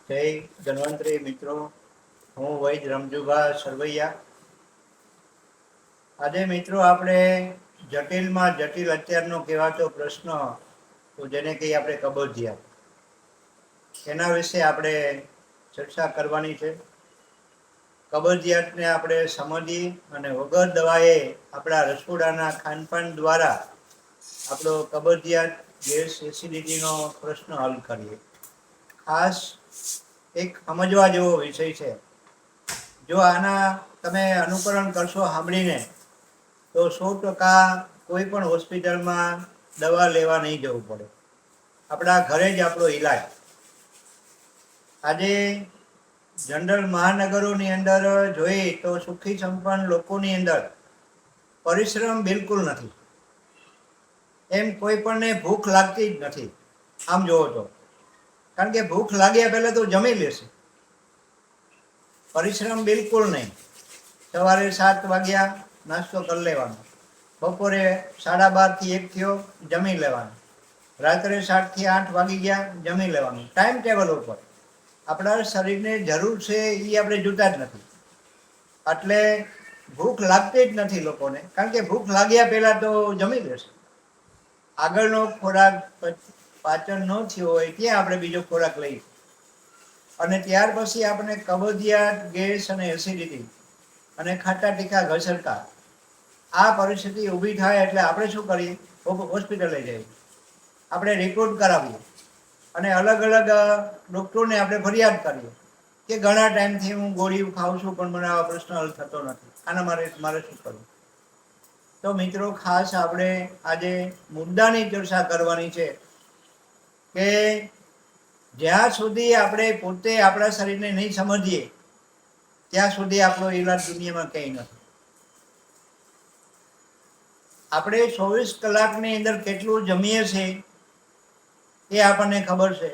જય ધન્વંતરી મિત્રો, હું વૈદ રમજુભા સરવૈયા. આજે મિત્રો આપણે જટિલમાં જટિલ અત્યારનો કહેવાતો પ્રશ્ન, તો જેને કહીએ આપણે કબજિયાત, એના વિશે આપણે ચર્ચા કરવાની છે. કબજિયાતને આપણે સમજીએ અને વગર દવાએ આપણા રસોડાના ખાનપાન દ્વારા આપણો કબજિયાત ગેસ એસિડિટીનો પ્રશ્ન હલ કરીએ. ખાસ એક સમજવા જેવો વિષય છે. જો આના તમે અનુકરણ કરશો સાંભળીને, તો 100% કોઈ પણ હોસ્પિટલમાં દવા લેવા નહીં જવું પડે. આપણા ઘરે જ આપણો ઈલાજ. આજે જનરલ મહાનગરોની અંદર જોઈએ તો સુખી સંપન્ન લોકોની અંદર પરિશ્રમ બિલકુલ નથી. એમ કોઈ પણને ભૂખ લાગતી જ નથી આમ જોવો તો. કારણ કે ભૂખ લાગ્યા પહેલા તો જમી લેશે. પરિશ્રમ બિલકુલ નહીં. સવારે 7 વાગ્યા નાસ્તો કરી લેવાનો, બપોરે 12:30 થી 1 થયો જમી લેવાનું, રાત્રે 7 થી 8 વાગી ગયા જમી લેવાનું. ટાઈમ ટેબલ ઉપર. આપણા શરીરને જરૂર છે એ આપણે જોતા જ નથી. એટલે ભૂખ લાગતી જ નથી લોકોને, કારણ કે ભૂખ લાગ્યા પહેલા તો જમી લેશે. આગળનો ખોરાક પાચન ન થયો હોય ત્યાં આપણે બીજો ખોરાક લઈએ, અને ત્યાર પછી આપણે કબજિયાત, ગેસ અને એસિડિટી અને ખાટા તીખા ઘસરકા, આ પરિસ્થિતિ ઊભી થાય એટલે આપણે શું કરીએ? હોસ્પિટલે જઈએ, આપણે રિપોર્ટ કરાવીએ અને અલગ અલગ ડૉક્ટરોને આપણે ફરિયાદ કરીએ કે ઘણા ટાઈમથી હું ગોળીઓ ખાઉં છું પણ મને આવા પ્રશ્ન હલ થતો નથી, આના મારે શું કરવું? તો મિત્રો, ખાસ આપણે આજે મુદ્દાની ચર્ચા કરવાની છે કે જ્યાં સુધી આપણે પોતે આપણા શરીરને નહીં સમજીએ ત્યાં સુધી આપણો ઈલાજ દુનિયામાં કંઈ નથી. આપણે 24 કલાકની અંદર કેટલું જમીએ છીએ એ આપણને ખબર છે.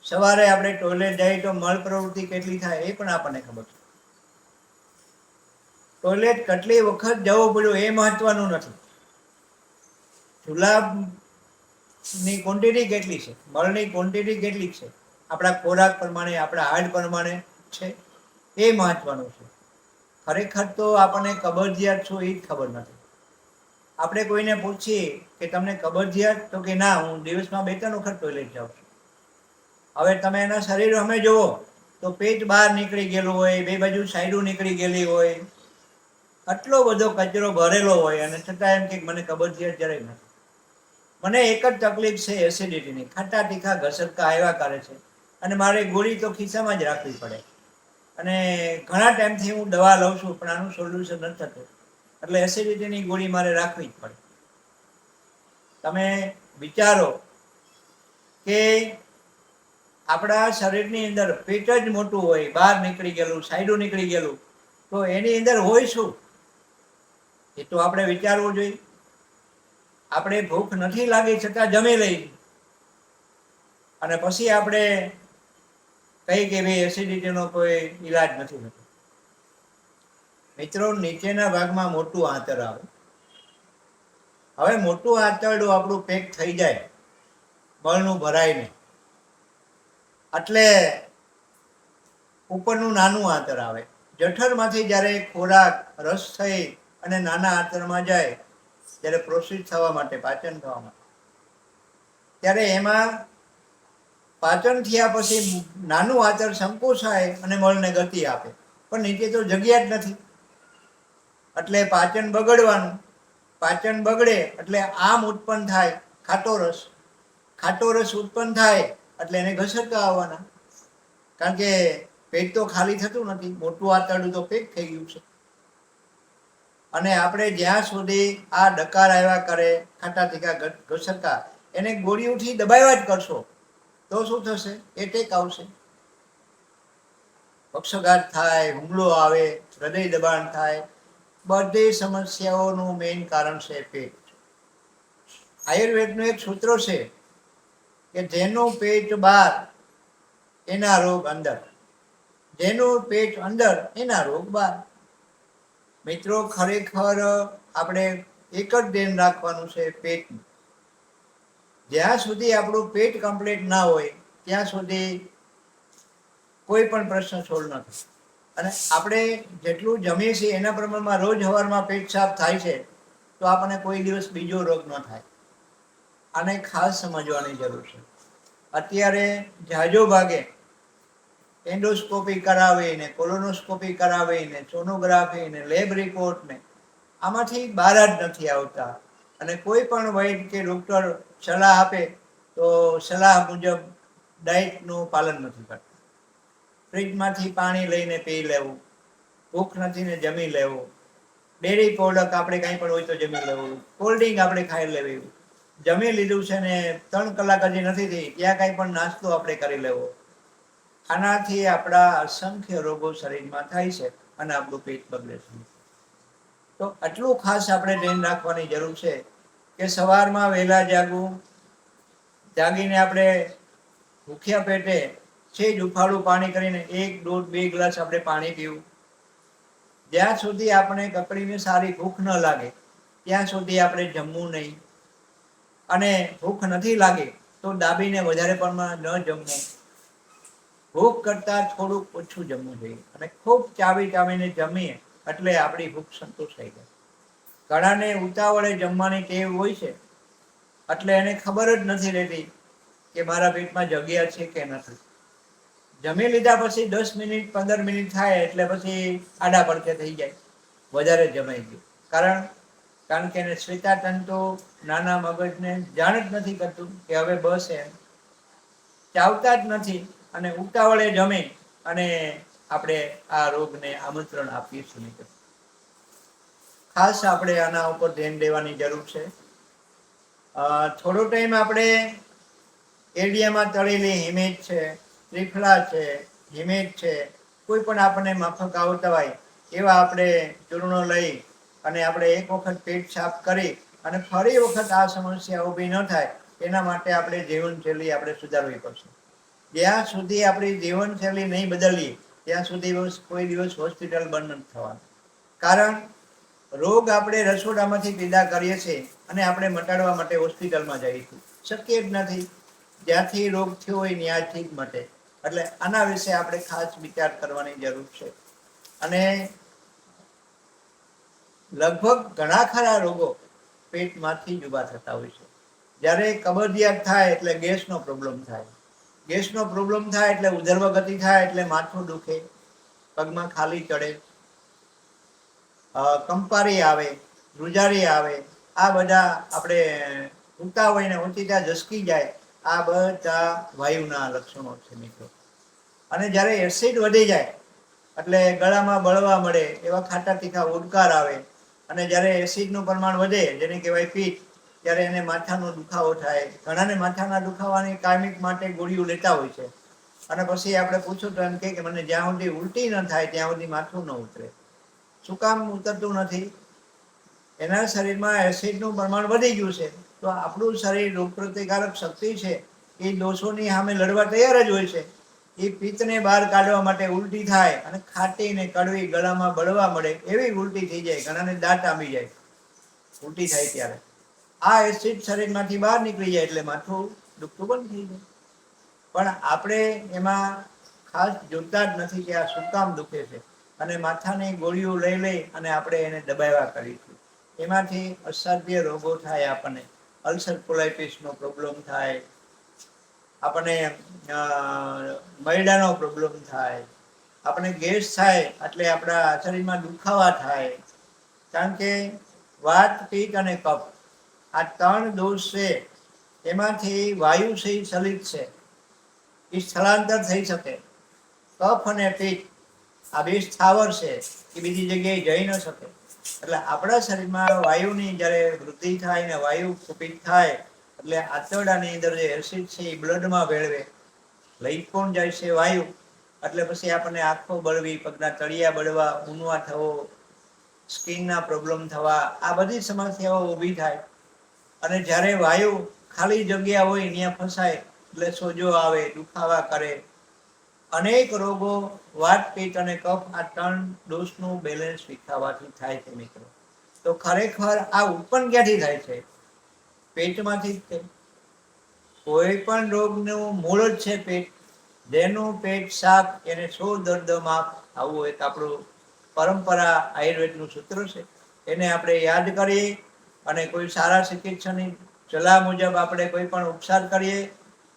સવારે આપણે ટોયલેટ જઈએ તો મળ પ્રવૃત્તિ કેટલી થાય એ પણ આપણને ખબર છે. ટોયલેટ કેટલી વખત જવું પડ્યું એ મહત્વનું નથી. જુલાબની ક્વોન્ટિટી કેટલી છે, મળની ક્વોન્ટિટી કેટલી છે, આપણા ખોરાક પ્રમાણે, આપણા હાર્ટ પ્રમાણે છે, એ મહત્વનું છે. ખરેખર તો આપણને કબજિયાત શું એ જ ખબર નથી. આપણે કોઈને પૂછીએ કે તમને કબજિયાત, તો કે ના, હું દિવસમાં 2-3 વખત ટોયલેટ જાઉં છું. હવે તમે એના શરીર અમે જુઓ તો પેટ બહાર નીકળી ગયેલું હોય, બે બાજુ સાઈડું નીકળી ગયેલી હોય, આટલો બધો કચરો ભરેલો હોય, અને છતાં એમ કે મને કબજિયાત જરાય નથી. મને એક જ તકલીફ છે, એસિડિટીની. ખાટા તીખા ઘસરકા આવ્યા કરે છે અને મારે ગોળી તો ખિસ્સામાં જ રાખવી પડે. અને ઘણા ટાઈમથી હું દવા લઉં છું પણ આનું સોલ્યુશન નથી થતું, એટલે એસિડિટીની ગોળી મારે રાખવી જ પડે. તમે વિચારો કે આપણા શરીરની અંદર પેટ જ મોટું હોય, બહાર નીકળી ગયેલું, સાઈડું નીકળી ગયેલું, તો એની અંદર હોય શું એ તો આપણે વિચારવું જોઈએ. આપણે ભૂખ નથી લાગી છતાં જમી લઈ, અને પછી આપણે કઈ કે ભાઈ એસિડિટીનો કોઈ ઈલાજ નથી થતો. મિત્રો, નીચેના ભાગમાં મોટું આંતર આવે. હવે મોટું આંતરડું આપણું પેક થઈ જાય, બળનું ભરાય નહીં, એટલે ઉપરનું નાનું આંતર આવે. જઠરમાંથી જ્યારે ખોરાક રસ થઈ અને નાના આંતરમાં જાય, જ્યારે પ્રોસેસ થવા માટે, પાચન થવા માટે, ત્યારે એમાં પાચન થયા પછી નાનું આંતર સંકોચાય અને મળને ગતિ આપે, પણ નીચે તો જગ્યા જ નથી. એટલે પાચન બગડવાનું. પાચન બગડે એટલે આમ ઉત્પન્ન થાય ખાટો રસ. ખાટો રસ ઉત્પન્ન થાય એટલે એને ઘસરકા આવવાના, કારણ કે પેટ તો ખાલી થતું નથી, મોટું આંતરડું તો પેક થઈ ગયું છે. અને આપણે જ્યાં સુધી આ ડકાર આવ્યા કરે, ખાટા તીખા ઘસરકા, એને ગોળીઓથી દબાવ્યા જ કરશો તો શું થશે? એટેક આવશે, પક્ષઘાત થાય, હુમલો આવે, હૃદય દબાણ થાય. બધી સમસ્યાઓનું મેઇન કારણ છે પેટ. આયુર્વેદનું એક સૂત્ર છે કે જેનું પેટ બહાર એના રોગ અંદર, જેનું પેટ અંદર એના રોગ બહાર. મિત્રો, ખરેખર આપણે એક જ ધ્યાન રાખવાનું છે, પેટનું. જ્યાં સુધી આપણું પેટ કમ્પ્લીટ ના હોય ત્યાં સુધી કોઈ પણ પ્રશ્ન સોલ્વ ન થાય. અને આપણે જેટલું જમીએ છીએ એના પ્રમાણમાં રોજ સવારમાં પેટ સાફ થાય છે તો આપણને કોઈ દિવસ બીજો રોગ ન થાય. આને ખાસ સમજવાની જરૂર છે. અત્યારે જાજો ભાગે એન્ડોસ્કોપી કરાવીને, કોલોનોસ્કોપી કરાવીને, સોનોગ્રાફી ને, લેબ રિપોર્ટ ને, આમાંથી બહાર જ નથી આવતા. અને કોઈ પણ વૈદ કે ડૉક્ટર સલાહ આપે તો સલાહ મુજબ ડાયટનું પાલન નથી કરતા. ફ્રીજમાંથી પાણી લઈને પી લેવું, ભૂખ નથી ને જમી લેવું, ડેરી પ્રોડક્ટ આપણે કાંઈ પણ હોય તો જમી લેવું, કોલ્ડ ડ્રિંક આપણે ખાઈ લેવી, જમી લીધું છે ને 3 કલાક હજી નથી થઈ ત્યાં કાંઈ પણ નાસ્તો આપણે કરી લેવો. આનાથી આપણા અસંખ્ય રોગો શરીરમાં થાય છે અને આપણું પેટ બગડે છે. તો આટલું ખાસ આપણે ધ્યાન રાખવાની જરૂર છે કે સવારમાં વહેલા જાગવું, જાગીને આપણે ભૂખ્યા પેટે છે જ ઉફાળું પાણી કરીને 1, 1.5, 2 ગ્લાસ આપણે પાણી પીવું. જ્યાં સુધી આપણે કકડીને સારી ભૂખ ન લાગે ત્યાં સુધી આપણે જમવું નહીં. અને ભૂખ નથી લાગી તો દાબીને વધારે પ્રમાણમાં ન જમવું. ભૂખ કરતાં થોડુંક ઓછું જમવું જોઈએ. અને ખૂબ ચાવીને જમીએ એટલે આપણી ભૂખ સંતોષ થઈ જાય. ઘણાને ઉતાવળે જમવાની ટેવ હોય છે એટલે એને ખબર જ નથી રહેતી કે મારા પેટમાં જગ્યા છે કે નથી. જમી લીધા પછી 10 મિનિટ 15 મિનિટ થાય એટલે પછી આડા પડખે થઈ જાય, વધારે જમાઈ ગયું. કારણ કે એને શ્વેતાતંતુ નાના મગજને જાણ જ નથી કરતું કે હવે બસ એમ. ચાવતા જ નથી અને ઉતાવળે જમે અને આપણે આ રોગને આમંત્રણ આપીએ છીએ. ખાસ આપણે આના ઉપર ધ્યાન દેવાની જરૂર છે. થોડો ટાઈમ આપણે એડિયામાં તળેલી હિમેજ છે, ત્રિફળા છે, હિમેજ છે, કોઈ પણ આપણને માફક આવતા હોય એવા આપણે ચૂર્ણો લઈ અને આપણે એક વખત પેટ સાફ કરી અને ફરી વખત આ સમસ્યા ઊભી ન થાય એના માટે આપણે જીવનશૈલી આપણે સુધારવી પડશે. જ્યાં સુધી આપણી જીવનશૈલી નહીં બદલીએ ત્યાં સુધી કોઈ દિવસ હોસ્પિટલ બંધ નથી થવાનું. કારણ રોગ આપણે રસોડામાંથી પેદા કરીએ છીએ અને આપણે મટાડવા માટે હોસ્પિટલમાં જઈએ છીએ. શક્ય જ નથી. જ્યાંથી રોગ થયો હોય ત્યાંથી જ મટે. એટલે આના વિશે આપણે ખાસ વિચાર કરવાની જરૂર છે. અને લગભગ ઘણા ખરા રોગો પેટમાંથી જ ઊભા થતા હોય છે. જ્યારે કબજિયાત થાય એટલે ગેસનો પ્રોબ્લેમ થાય. ગેસનો પ્રોબ્લેમ થાય એટલે ઉદર્વ ગતિ થાય એટલે માથું દુખે, પગમાં ખાલી ચડે, કંપારી આવે, ધ્રુજારી આવે, આ બધા આપણે સૂતા હોય ને ઓચિતા ઝસકી જાય, આ બધા વાયુના લક્ષણો છે મિત્રો. અને જ્યારે એસિડ વધી જાય એટલે ગળામાં બળવા મળે, એવા ખાટા તીખા ઉડકાર આવે. અને જ્યારે એસિડનું પ્રમાણ વધે જેને કહેવાય પિત્ત, ત્યારે એને માથાનો દુખાવો થાય. ઘણાને માથાના દુખાવાની કાયમિક માટે ગોળીઓ લેતા હોય છે અને પછી આપણે પૂછું તો એમ કે મને જ્યાં સુધી ઉલટી ન થાય ત્યાં સુધી માથું ન ઉતરે. શું કામ ઉતરતું નથી? એના શરીરમાં એસિડનું પ્રમાણ વધી ગયું છે. તો આપણું શરીર રોગપ્રતિકારક શક્તિ છે એ દોષોની સામે લડવા તૈયાર જ હોય છે. એ પિત્તને બહાર કાઢવા માટે ઉલટી થાય અને ખાટી ને કડવી ગળામાં બળવા મળે એવી ઉલટી થઈ જાય. ઘણાને દાંત આંબી જાય ઉલટી થાય ત્યારે. આ એસિડ શરીરમાંથી બહાર નીકળી જાય એટલે માથું દુખતું બંધ થઈ જાય. પણ આપણે એમાં ખાસ જોતા જ નથી કે આ શું કામ દુખે છે અને માથાની ગોળીઓ લઈ અને આપણે એને દબાવ્યા કરીશું. એમાંથી અસાધ્ય રોગો થાય. આપણને અલ્સર કોલાઇટિસનો પ્રોબ્લેમ થાય, આપણને મૈડાનો પ્રોબ્લેમ થાય, આપણે ગેસ થાય એટલે આપણા શરીરમાં દુખાવા થાય. કારણ કે વાત, પિત્ત અને કફ આ 3 દોષ છે. એમાંથી વાયુ છે એ ચલિત છે, એ સ્થળાંતર થઈ શકે. કફ અને પિત્ત આ 2 સ્થાવર છે, એ બીજી જગ્યાએ જઈ ન શકે. એટલે આપણા શરીરમાં વાયુની જ્યારે વૃદ્ધિ થાય ને વાયુ કુપિત થાય એટલે આંતરડાની અંદર જે એસિડ છે એ બ્લડમાં ભેળવે, લઈ પણ જાય છે વાયુ. એટલે પછી આપણને આંખો બળવી, પગના તળિયા બળવા, ઊનવા થવો, સ્કિનના પ્રોબ્લેમ થવા, આ બધી સમસ્યાઓ ઊભી થાય. અને જ્યારે વાયુ ખાલી જગ્યા હોય ત્યાં ફસાય એટલે સોજો આવે, દુખાવા કરે. અનેક રોગો વાત, પિત્ત અને કફ આ 3 દોષનું બેલેન્સ શીખવાથી થાય છે મિત્રો. તો ખરેખર આ ઉત્પન્ન ક્યાંથી થાય છે? પેટમાંથી જ. કોઈ પણ રોગનું મૂળ જ છે પેટ. જેનું પેટ સાફ એને 100 દર્દ માફ, આવું એક આપણું પરંપરા આયુર્વેદનું સૂત્ર છે. એને આપણે યાદ કરીએ અને કોઈ સારા ચિકિત્સકની સલાહ મુજબ આપણે કોઈ પણ ઉપચાર કરીએ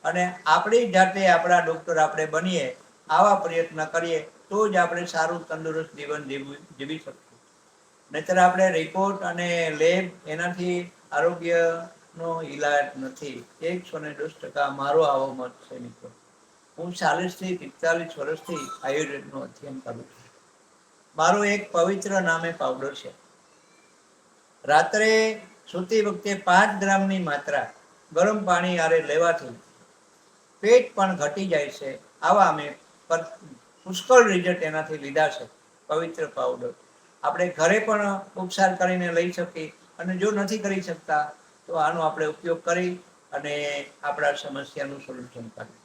અને આપણી જાતે આપણા ડૉક્ટર આપણે બનીએ, આવા પ્રયત્ન કરીએ તો જ આપણે સારું તંદુરસ્ત જીવન જીવી શકીએ. નહીંતર આપણે રિપોર્ટ અને લેબ એનાથી આરોગ્યનો ઈલાજ નથી. 110% મારો આવો મત છે મિત્રો. હું 40 થી 45 વર્ષથી આયુર્વેદનું અધ્યયન કરું છું. મારું એક પવિત્ર નામે પાવડર છે. રાત્રે સૂતી વખતે 5 ગ્રામની માત્રા ગરમ પાણી હારે લેવાથી પેટ પણ ઘટી જાય છે. આવા અમે પુષ્કળ રિઝલ્ટ એનાથી લીધા છે. પવિત્ર પાવડર આપણે ઘરે પણ ઉપચાર કરીને લઈ શકીએ અને જો નથી કરી શકતા તો આનો આપણે ઉપયોગ કરી અને આપણા સમસ્યાનું સોલ્યુશન કરીએ.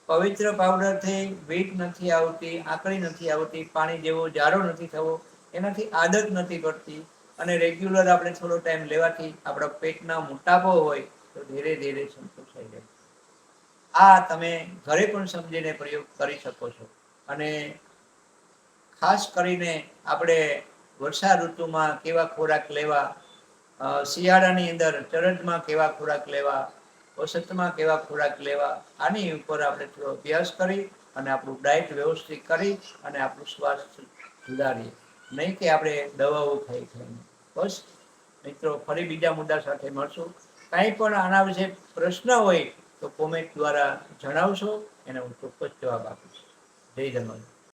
પવિત્ર પાવડરથી વીટ નથી આવતી, આકળી નથી આવતી, પાણી જેવો જાડો નથી થવો, એનાથી આદત નથી પડતી અને રેગ્યુલર આપણે થોડો ટાઈમ લેવાથી આપણા પેટના મોટાપો હોય તો ધીરે ધીરે સંતોષાઈ જાય. આ તમે ઘરે પણ સમજીને પ્રયોગ કરી શકો છો. અને ખાસ કરીને આપણે વર્ષા ઋતુમાં કેવા ખોરાક લેવા, શિયાળાની અંદર ચરડમાં કેવા ખોરાક લેવા, વસંતમાં કેવા ખોરાક લેવા, આની ઉપર આપણે થોડો અભ્યાસ કરી અને આપણું ડાયટ વ્યવસ્થિત કરી અને આપણું સ્વાસ્થ્ય સુધારીએ. નહીં કે આપણે દવાઓ ખાઈ ખાઈને. બસ મિત્રો, ફરી બીજા મુદ્દા સાથે મળશું. કાંઈ પણ આના વિશે પ્રશ્ન હોય તો કોમેન્ટ દ્વારા જણાવશો, એને હું ચોક્કસ જવાબ આપીશ. જય ધન્યવાદ.